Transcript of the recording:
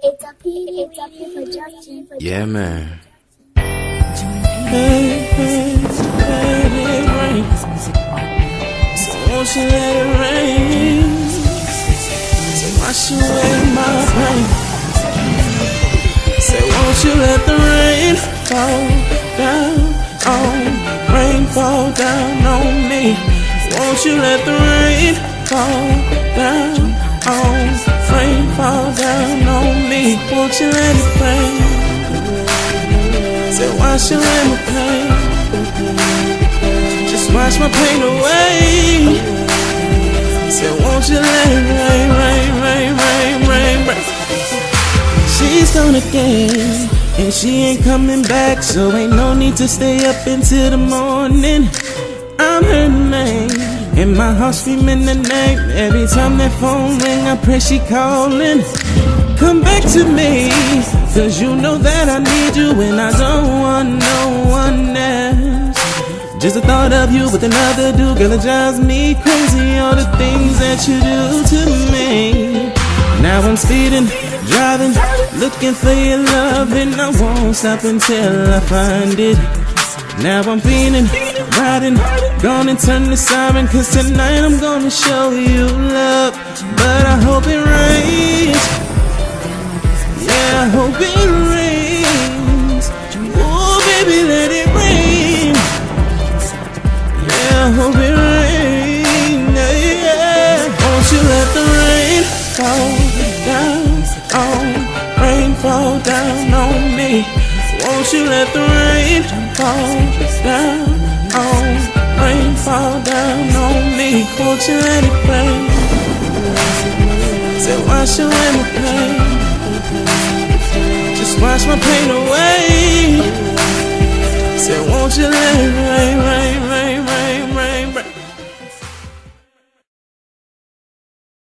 It's a P production. Yeah, man. Hey, hey, let it rain. So won't you let it rain? So wash away my pain. Say won't you let the rain fall down on, rain fall down on me. Won't you let the rain fall down on, rain fall down on me. Won't you let it rain? Say wash away my pain. Just wash my pain away. Say won't you let it rain, rain, rain, rain, rain, rain. She's gone again, and she ain't coming back, so ain't no need to stay up until the morning. I'm her name, and my heart's screaming the name. Every time that phone ring, I pray she calling. Come back to me, cause you know that I need you, and I don't want no one else. Just the thought of you with another dude, girl, it drives me crazy. All the things that you do to me. Now I'm speeding, driving, looking for your love, and I won't stop until I find it. Now I'm feeling, riding, gonna turn the siren, cause tonight I'm gonna show you love. But I hope it rains. Yeah, I hope it rains. Oh, baby, let it rain. Yeah, I hope it rains. Yeah. Won't you let the rain fall down on, rain fall down on me. Won't you let the rain fall down on, rain fall down on me. Won't you let it rain? Say wash away my pain. Just wash my pain away. Say won't you let it rain, rain.